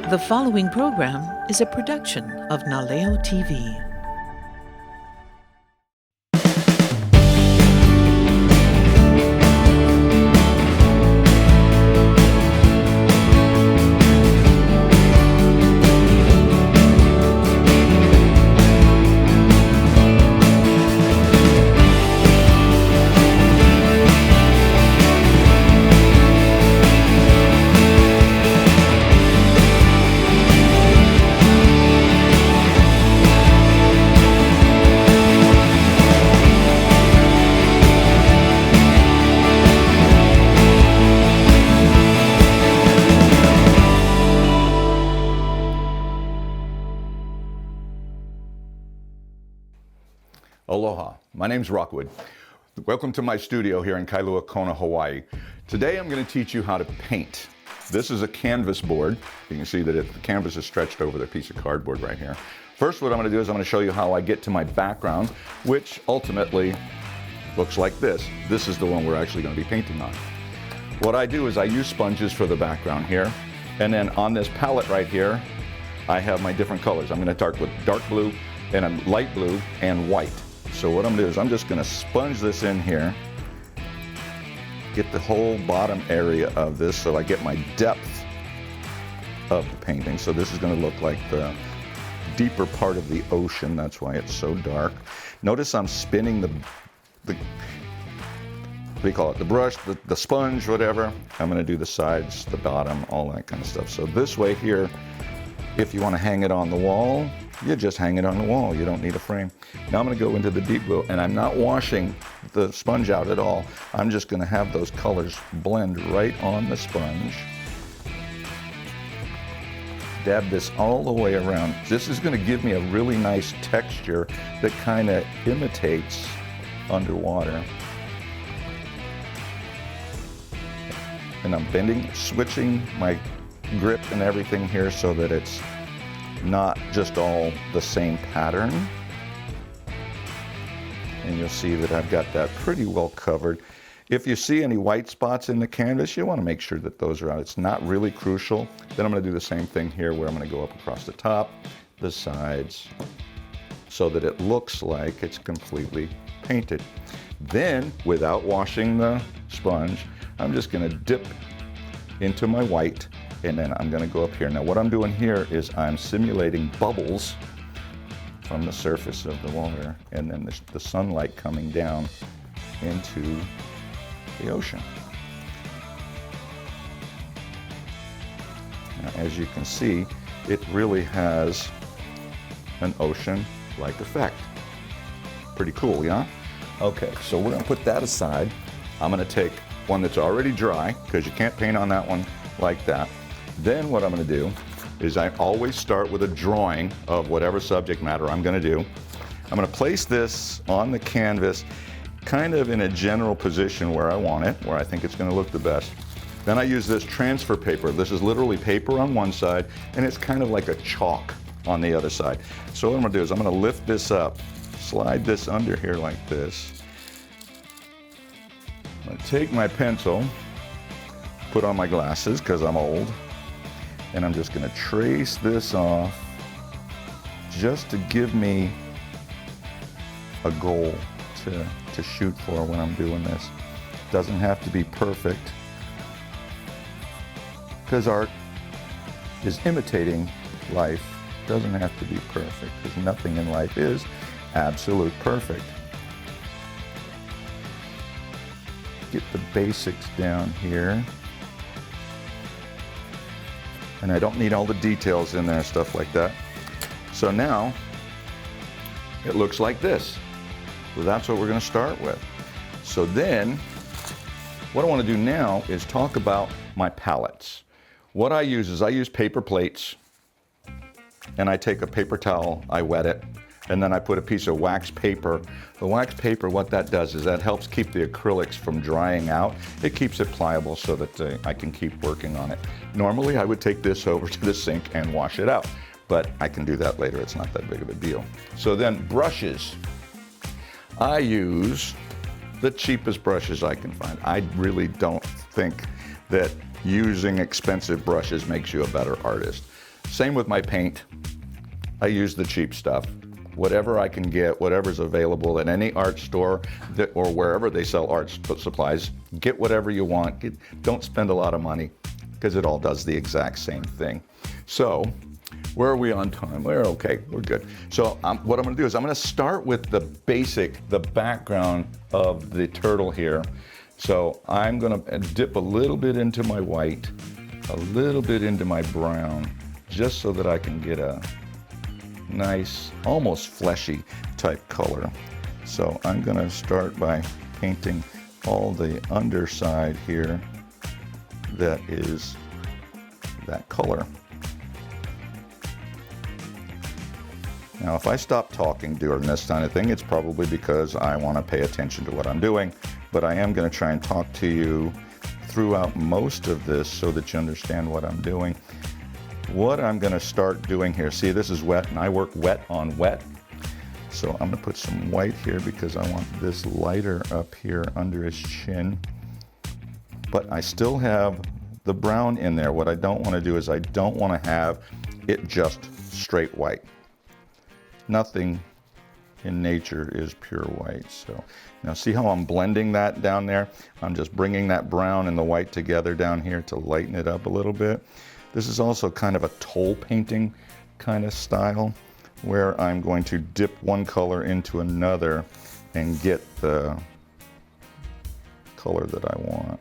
The following program is a production of Naleo TV. Aloha, my name's Rockwood. Welcome to my studio here in Kailua, Kona, Hawaii. Today I'm going to teach you how to paint. This is a canvas board. You can see that the canvas is stretched over the piece of cardboard right here. First, what I'm going to do is I'm going to show you how I get to my background, which ultimately looks like this. This is the one we're actually going to be painting on. What I do is I use sponges for the background here, and then on this palette right here, I have my different colors. I'm going to start with dark blue, and a light blue, and white. So what I'm gonna do is I'm just gonna sponge this in here, get the whole bottom area of this so I get my depth of the painting. So this is gonna look like the deeper part of the ocean. That's why it's so dark. Notice I'm spinning the what do you call it? The brush, the sponge, whatever. I'm gonna do the sides, the bottom, all that kind of stuff. So this way here, if you wanna hang it on the wall, you just hang it on the wall. You don't need a frame. Now I'm going to go into the deep blue, and I'm not washing the sponge out at all. I'm just going to have those colors blend right on the sponge. Dab this all the way around. This is going to give me a really nice texture that kind of imitates underwater. And I'm bending, switching my grip and everything here so that it's not just all the same pattern. And you'll see that I've got that pretty well covered. If you see any white spots in the canvas, you want to make sure that those are out. It's not really crucial. Then I'm going to do the same thing here where I'm going to go up across the top, the sides, so that it looks like it's completely painted. Then, without washing the sponge, I'm just going to dip into my white, and then I'm going to go up here. Now what I'm doing here is I'm simulating bubbles from the surface of the water, and then the sunlight coming down into the ocean. Now, as you can see, it really has an ocean-like effect. Pretty cool, yeah? Okay, so we're going to put that aside. I'm going to take one that's already dry, because you can't paint on that one like that. Then what I'm going to do is I always start with a drawing of whatever subject matter I'm going to do. I'm going to place this on the canvas kind of in a general position where I want it, where I think it's going to look the best. Then I use this transfer paper. This is literally paper on one side, and it's kind of like a chalk on the other side. So what I'm going to do is I'm going to lift this up, slide this under here like this. I'm going to take my pencil, put on my glasses because I'm old, and I'm just going to trace this off just to give me a goal to shoot for when I'm doing this. Doesn't have to be perfect, because art is imitating life. Doesn't have to be perfect, because nothing in life is absolute perfect. Get the basics down here. And I don't need all the details in there, stuff like that. So now, it looks like this. So that's what we're going to start with. So then, what I want to do now is talk about my palettes. What I use is I use paper plates, and I take a paper towel, I wet it, and then I put a piece of wax paper. The wax paper, what that does is that helps keep the acrylics from drying out. It keeps it pliable so that I can keep working on it. Normally I would take this over to the sink and wash it out, but I can do that later. It's not that big of a deal. So then brushes. I use the cheapest brushes I can find. I really don't think that using expensive brushes makes you a better artist. Same with my paint. I use the cheap stuff. Whatever I can get, whatever's available at any art store or wherever they sell art supplies, get whatever you want. Don't spend a lot of money because it all does the exact same thing. So, where are we on time? We're okay, we're good. So what I'm gonna do is I'm gonna start with the basic, the background of the turtle here. So I'm gonna dip a little bit into my white, a little bit into my brown, just so that I can get a nice, almost fleshy type color. So I'm gonna start by painting all the underside here that is that color. Now, if I stop talking during this kind of thing, it's probably because I want to pay attention to what I'm doing, but I am going to try and talk to you throughout most of this so that you understand what I'm doing. What I'm going to start doing here, see, this is wet, and I work wet on wet. So I'm going to put some white here because I want this lighter up here under his chin. But I still have the brown in there. What I don't want to do is I don't want to have it just straight white. Nothing in nature is pure white. So now see how I'm blending that down there? I'm just bringing that brown and the white together down here to lighten it up a little bit. This is also kind of a toll painting kind of style where I'm going to dip one color into another and get the color that I want.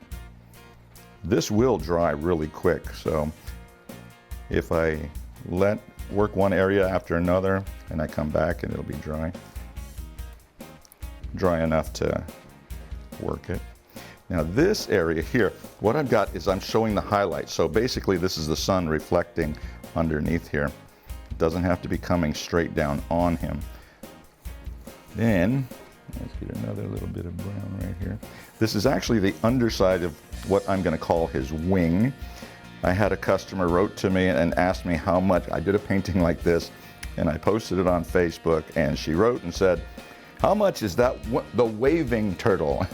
This will dry really quick, so if I work one area after another and I come back and it'll be dry enough to work it. Now this area here, what I've got is I'm showing the highlights. So basically this is the sun reflecting underneath here. It doesn't have to be coming straight down on him. Then, let's get another little bit of brown right here. This is actually the underside of what I'm gonna call his wing. I had a customer wrote to me and asked me how much. I did a painting like this and I posted it on Facebook, and she wrote and said, "How much is that, the waving turtle?"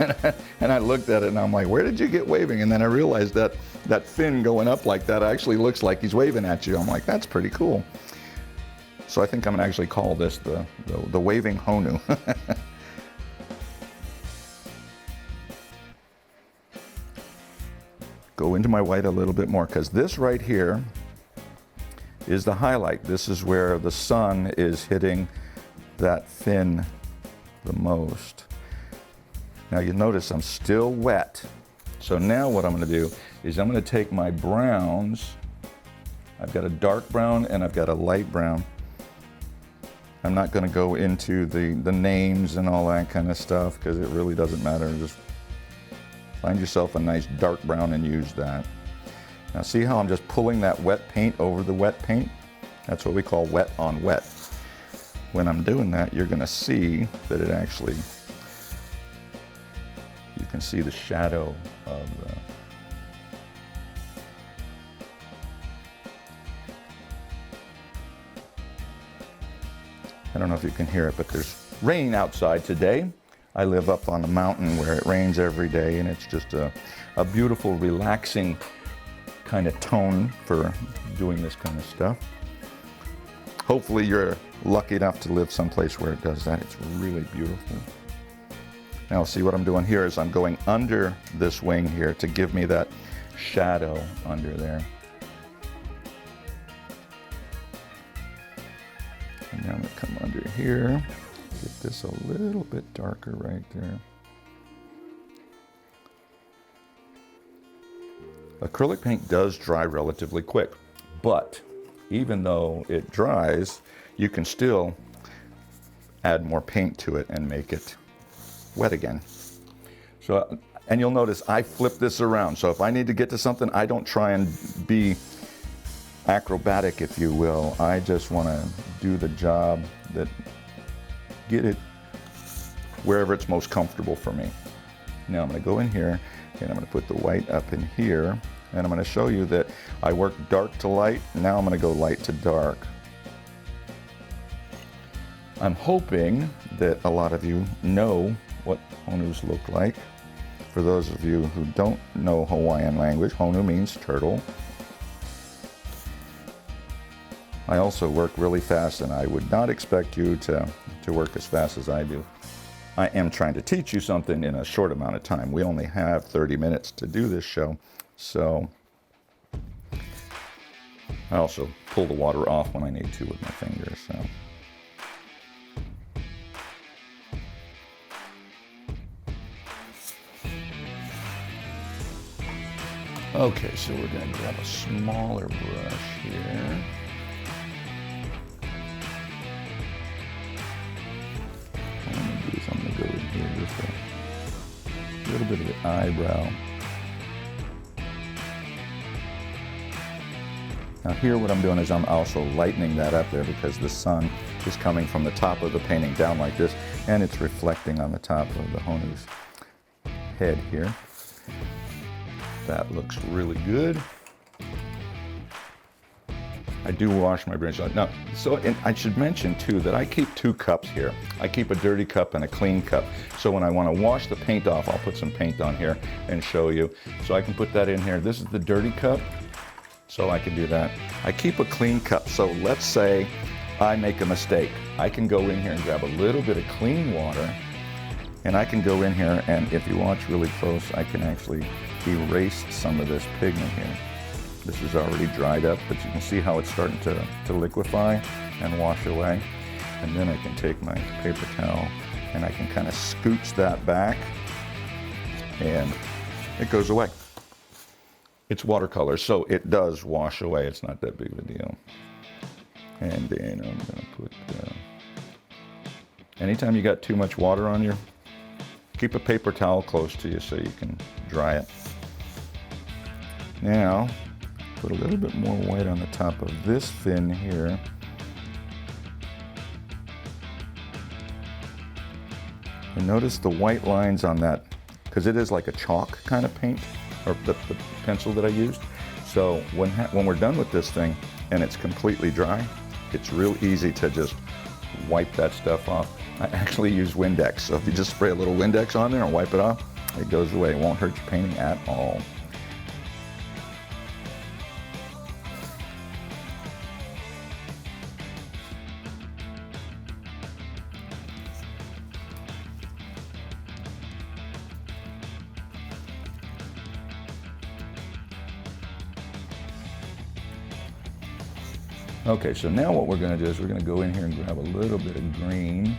And I looked at it and I'm like, where did you get waving? And then I realized that that fin going up like that actually looks like he's waving at you. I'm like, that's pretty cool. So I think I'm gonna actually call this the waving Honu. Go into my white a little bit more, because this right here is the highlight. This is where the sun is hitting that fin the most. Now you notice I'm still wet. So now what I'm gonna do is I'm gonna take my browns. I've got a dark brown and I've got a light brown. I'm not gonna go into the names and all that kind of stuff because it really doesn't matter. Just find yourself a nice dark brown and use that. Now see how I'm just pulling that wet paint over the wet paint? That's what we call wet on wet. When I'm doing that, you're gonna see that it actually, you can see the shadow of the, I don't know if you can hear it, but there's rain outside today. I live up on a mountain where it rains every day, and it's just a beautiful, relaxing kind of tone for doing this kind of stuff. Hopefully you're lucky enough to live someplace where it does that. It's really beautiful. Now see what I'm doing here is I'm going under this wing here to give me that shadow under there. And now I'm gonna come under here, get this a little bit darker right there. Acrylic paint does dry relatively quick, but even though it dries, you can still add more paint to it and make it wet again. So, and you'll notice I flip this around. So if I need to get to something, I don't try and be acrobatic, if you will. I just want to do the job that, get it wherever it's most comfortable for me. Now I'm going to go in here and I'm going to put the white up in here, and I'm going to show you that I work dark to light. Now I'm going to go light to dark. I'm hoping that a lot of you know what Honus look like. For those of you who don't know Hawaiian language, Honu means turtle. I also work really fast, and I would not expect you to work as fast as I do. I am trying to teach you something in a short amount of time. We only have 30 minutes to do this show, so I also pull the water off when I need to with my fingers. So. Okay, so we're going to grab a smaller brush here. What I'm going to do is I'm going to go in here with a little bit of the eyebrow. Now here what I'm doing is I'm also lightening that up there because the sun is coming from the top of the painting down like this, and it's reflecting on the top of the Honu's head here. That looks really good. I do wash my brush. Now, and I should mention too that I keep 2 cups here. I keep a dirty cup and a clean cup. So when I want to wash the paint off, I'll put some paint on here and show you. So I can put that in here. This is the dirty cup, so I can do that. I keep a clean cup. So let's say I make a mistake. I can go in here and grab a little bit of clean water, and I can go in here, and if you watch really close, I can actually erase some of this pigment here. This is already dried up, but you can see how it's starting to liquefy and wash away. And then I can take my paper towel and I can kind of scooch that back, and it goes away. It's watercolor, so it does wash away. It's not that big of a deal. And then I'm gonna put, anytime you got too much water on you, keep a paper towel close to you so you can dry it. Now, put a little bit more white on the top of this fin here. And notice the white lines on that, because it is like a chalk kind of paint, or the pencil that I used. So when we're done with this thing and it's completely dry, it's real easy to just wipe that stuff off. I actually use Windex, so if you just spray a little Windex on there and wipe it off, it goes away. It won't hurt your painting at all. Okay, so now what we're going to do is we're going to go in here and grab a little bit of green.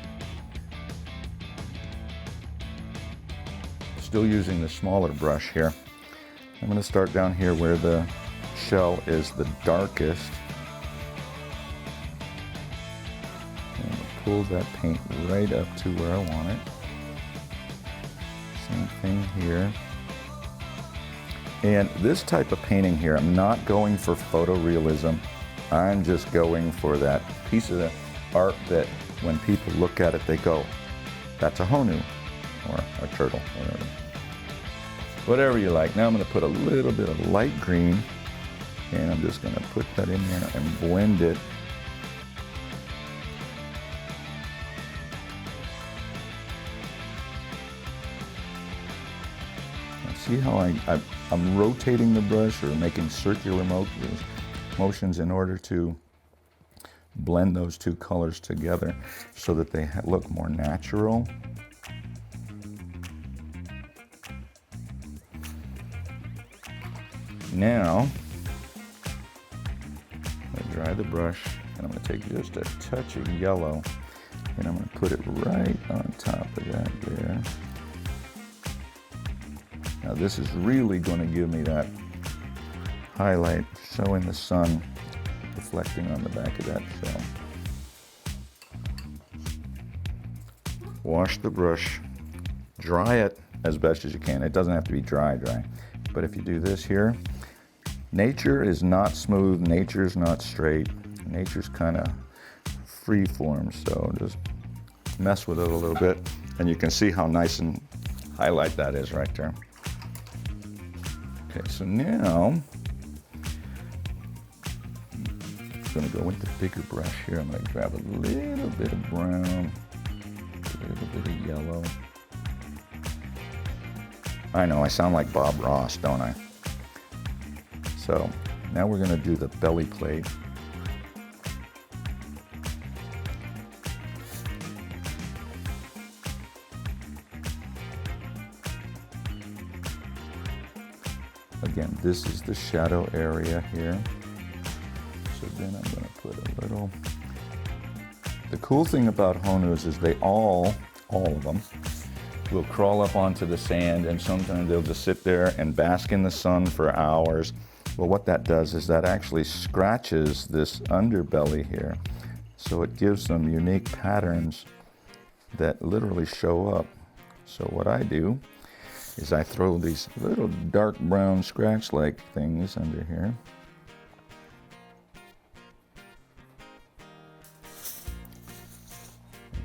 Still using the smaller brush here. I'm going to start down here where the shell is the darkest. And pull that paint right up to where I want it. Same thing here. And this type of painting here, I'm not going for photorealism. I'm just going for that piece of art that when people look at it, they go, that's a Honu, or a turtle, whatever you like. Now I'm going to put a little bit of light green, and I'm just going to put that in there and blend it. See how I'm rotating the brush or making circular motions in order to blend those 2 colors together so that they look more natural. Now, I dry the brush, and I'm going to take just a touch of yellow, and I'm going to put it right on top of that there. Now this is really going to give me that highlight, showing the sun reflecting on the back of that shell. Wash the brush, dry it as best as you can. It doesn't have to be dry, but if you do this here, nature is not smooth, nature's not straight, nature's kind of free form, so just mess with it a little bit, and you can see how nice and highlight that is right there. Okay, so now I'm going to go with the bigger brush here. I'm going to grab a little bit of brown, a little bit of yellow. I know, I sound like Bob Ross, don't I? So now we're going to do the belly plate. Again, this is the shadow area here. So then I'm going to put a little. The cool thing about honus is they all of them, will crawl up onto the sand, and sometimes they'll just sit there and bask in the sun for hours. Well, what that does is that actually scratches this underbelly here. So it gives them unique patterns that literally show up. So what I do is I throw these little dark brown scratch-like things under here.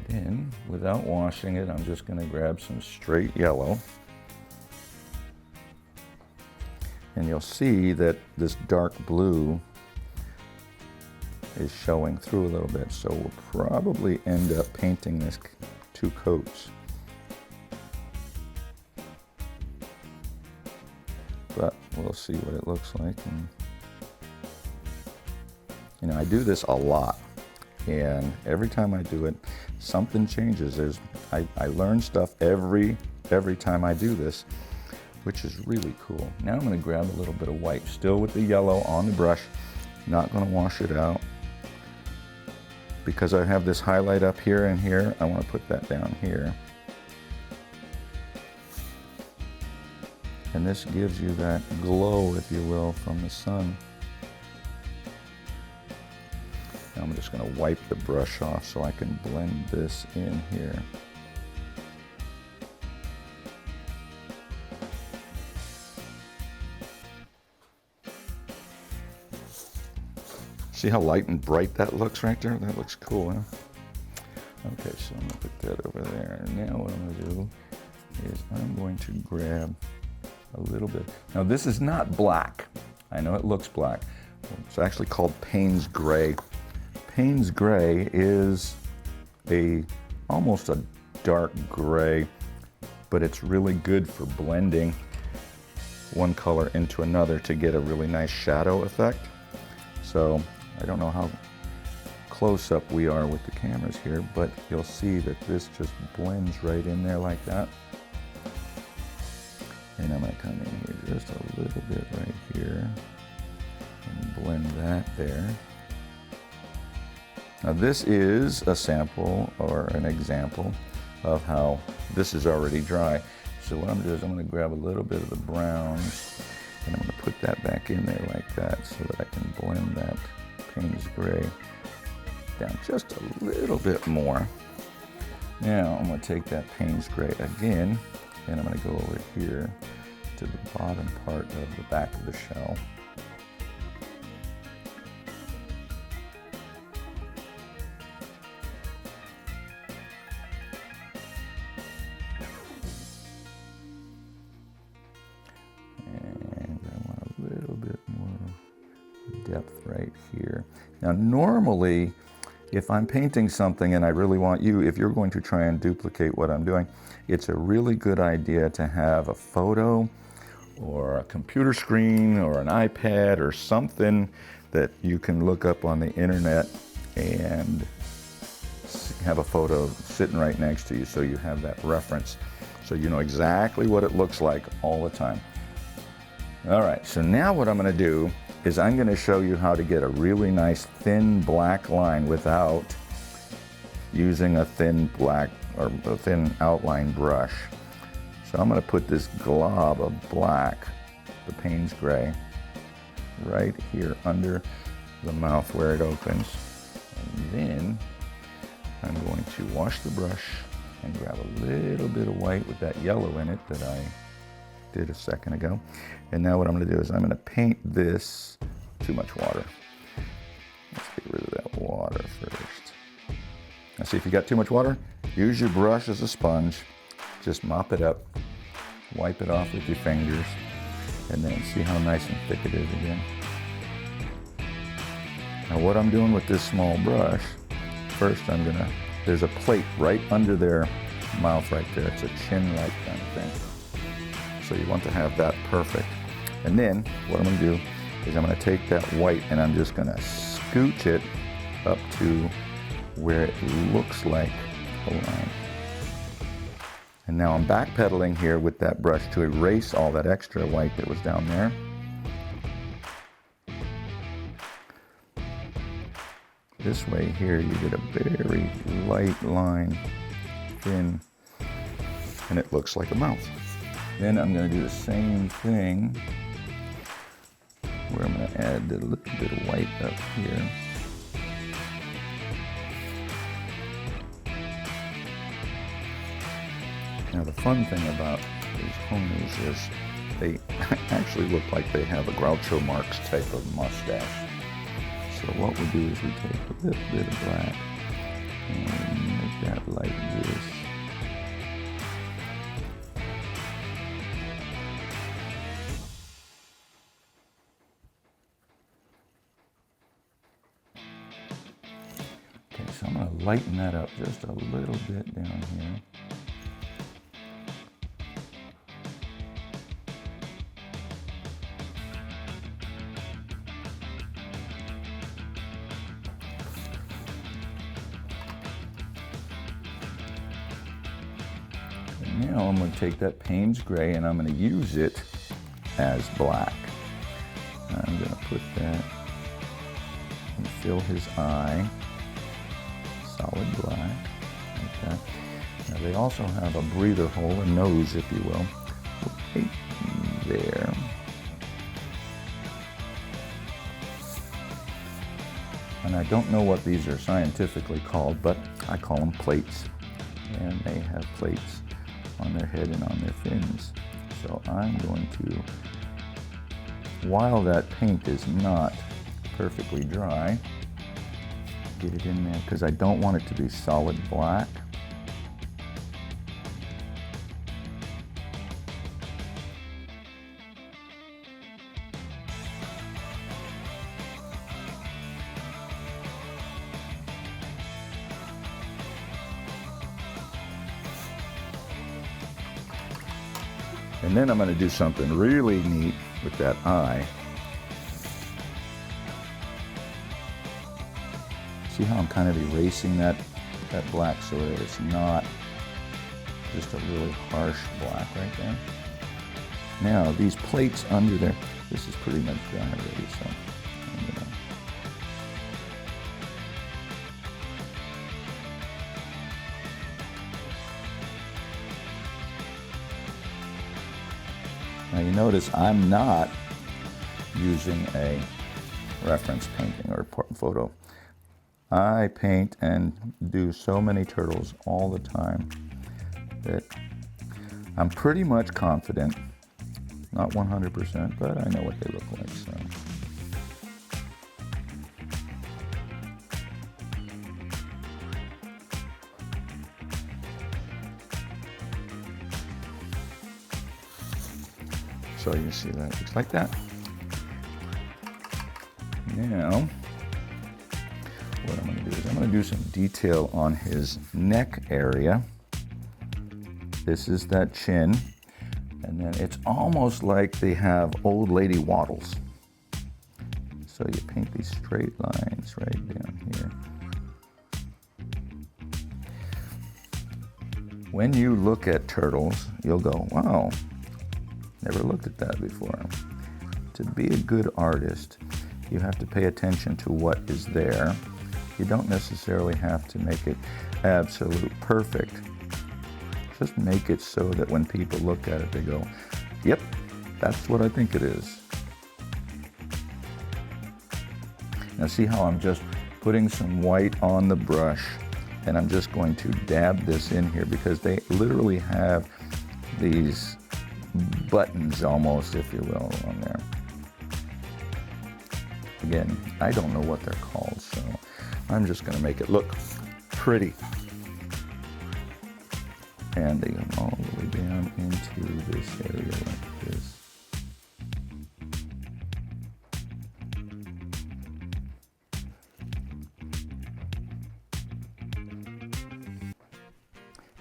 And then, without washing it, I'm just going to grab some straight yellow. And you'll see that this dark blue is showing through a little bit. So we'll probably end up painting this 2 coats. But we'll see what it looks like. And, you know, I do this a lot, and every time I do it, something changes. I learn stuff every time I do this, which is really cool. Now I'm going to grab a little bit of white, still with the yellow on the brush, not going to wash it out. Because I have this highlight up here and here, I want to put that down here. And this gives you that glow, if you will, from the sun. Now I'm just going to wipe the brush off so I can blend this in here. See how light and bright that looks right there? That looks cool, huh? Okay, so I'm going to put that over there. And now what I'm going to do is I'm going to grab a little bit. Now this is not black. I know it looks black. It's actually called Payne's Gray. Payne's Gray is almost a dark gray, but it's really good for blending one color into another to get a really nice shadow effect. So I don't know how close up we are with the cameras here, but you'll see that this just blends right in there like that. And I'm going to come in here just a little bit right here and blend that there. Now this is a sample or an example of how this is already dry. So what I'm going to do is I'm going to grab a little bit of the browns and I'm going to put that back in there like that so that I can blend that Payne's Gray down just a little bit more. Now I'm going to take that Payne's Gray again and I'm going to go over here to the bottom part of the back of the shell. And I want a little bit more depth right here. Now normally, if I'm painting something and I really want you, if you're going to try and duplicate what I'm doing, it's a really good idea to have a photo or a computer screen or an iPad or something that you can look up on the internet and have a photo sitting right next to you so you have that reference. So you know exactly what it looks like all the time. All right, so now what I'm going to do is I'm going to show you how to get a really nice thin black line without using a thin black or a thin outline brush. So I'm going to put this glob of black, the Payne's Gray, right here under the mouth where it opens. And then I'm going to wash the brush and grab a little bit of white with that yellow in it that I did a second ago. And now what I'm going to do is I'm going to paint this. Too much water. Let's get rid of that water first. Now see, if you got too much water, use your brush as a sponge. Just mop it up, wipe it off with your fingers, and then see how nice and thick it is again. Now what I'm doing with this small brush, first there's a plate right under their mouth right there. It's a chin-like kind of thing. So you want to have that perfect. And then what I'm going to do is I'm going to take that white and I'm just going to scooch it up to where it looks like a line. And now I'm backpedaling here with that brush to erase all that extra white that was down there. This way here you get a very light line, thin, and it looks like a mouth. Then I'm going to do the same thing where I'm going to add a little bit of white up here. Now the fun thing about these Konas is they actually look like they have a Groucho Marx type of mustache. So what we do is we take a little bit of black and make that like this. Okay, so I'm going to lighten that up just a little bit down here. Now I'm going to take that Payne's Gray and I'm going to use it as black. I'm going to put that and fill his eye, solid black, like that. Now they also have a breather hole, a nose if you will, right there. And I don't know what these are scientifically called, but I call them plates. And they have plates on their head and on their fins. So I'm going to, while that paint is not perfectly dry, get it in there because I don't want it to be solid black. And then I'm going to do something really neat with that eye. See how I'm kind of erasing that black so that it's not just a really harsh black right there. Now these plates under there, this is pretty much dry already, so I'm gonna now you notice I'm not using a reference painting or photo. I paint and do so many turtles all the time that I'm pretty much confident, not 100%, but I know what they look like. So you see that looks like that. Now, what I'm going to do is I'm going to do some detail on his neck area. This is that chin, and then it's almost like they have old lady waddles. So you paint these straight lines right down here. When you look at turtles, you'll go, wow, never looked at that before. To be a good artist, you have to pay attention to what is there. You don't necessarily have to make it absolute perfect. Just make it so that when people look at it, they go, yep, that's what I think it is. Now see how I'm just putting some white on the brush, and I'm just going to dab this in here because they literally have these buttons almost, if you will, on there. Again, I don't know what they're called, so I'm just going to make it look pretty. And they go all the way down into this area like this.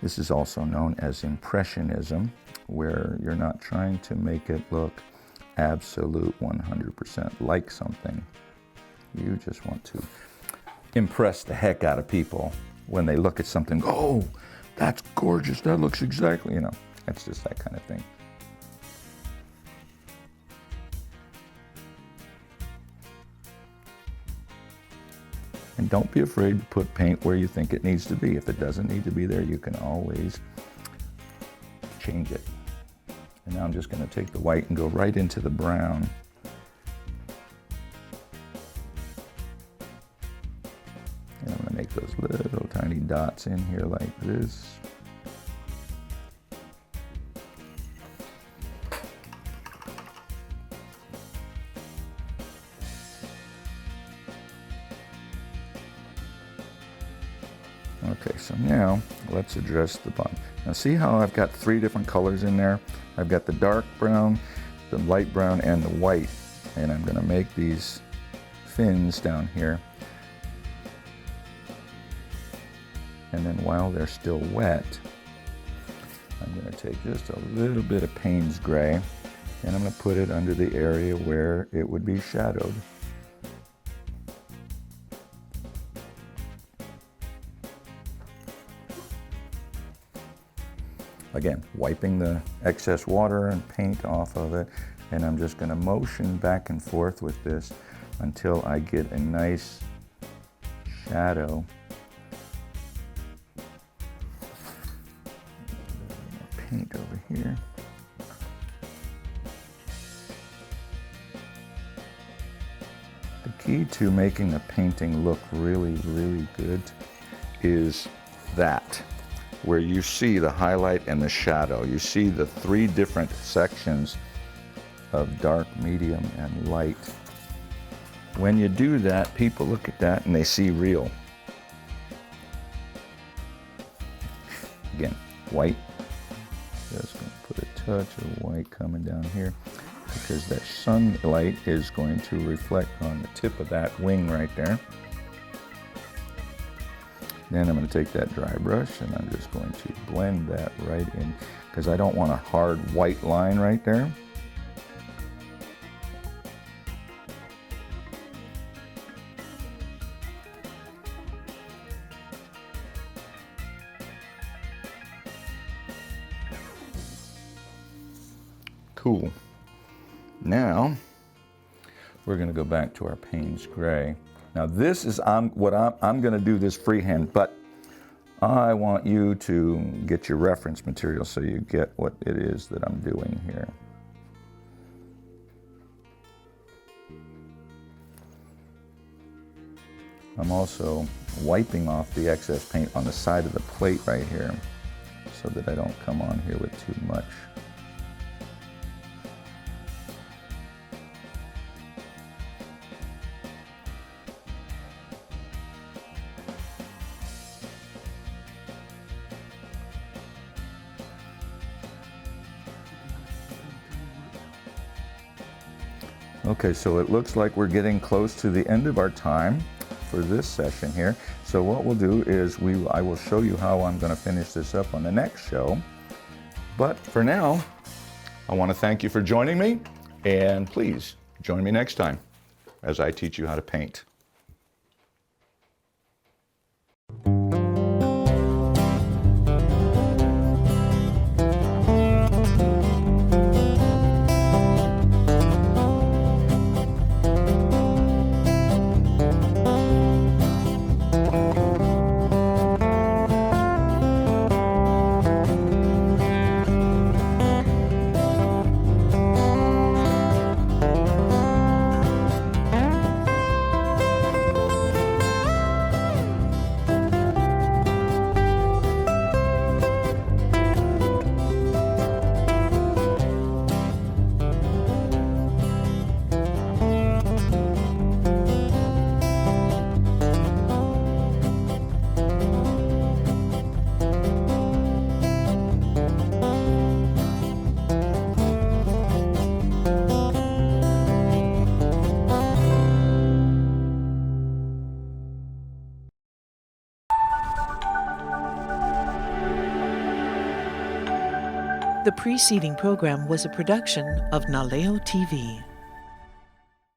This is also known as impressionism, where you're not trying to make it look absolute 100% like something. You just want to impress the heck out of people when they look at something, go, oh, that's gorgeous, that looks exactly, you know, that's just that kind of thing. And don't be afraid to put paint where you think it needs to be. If it doesn't need to be there, you can always change it. And now I'm just going to take the white and go right into the brown. And I'm going to make those little tiny dots in here like this. Okay, so now let's address the bottom. Now see how I've got 3 different colors in there? I've got the dark brown, the light brown, and the white. And I'm gonna make these fins down here. And then while they're still wet, I'm gonna take just a little bit of Payne's gray, and I'm gonna put it under the area where it would be shadowed. Again, wiping the excess water and paint off of it, and I'm just going to motion back and forth with this until I get a nice shadow. Paint over here. The key to making the painting look really, really good is that. Where you see the highlight and the shadow. You see the 3 different sections of dark, medium, and light. When you do that, people look at that and they see real. Again, white. Just going to put a touch of white coming down here because that sunlight is going to reflect on the tip of that wing right there. Then I'm going to take that dry brush and I'm just going to blend that right in because I don't want a hard white line right there. Cool. Now we're going to go back to our Payne's gray. Now this is what I'm going to do this freehand, but I want you to get your reference material so you get what it is that I'm doing here. I'm also wiping off the excess paint on the side of the plate right here so that I don't come on here with too much. Okay, so it looks like we're getting close to the end of our time for this session here. So what we'll do is I will show you how I'm going to finish this up on the next show. But for now, I want to thank you for joining me, and please join me next time as I teach you how to paint. The preceding program was a production of Naleo TV.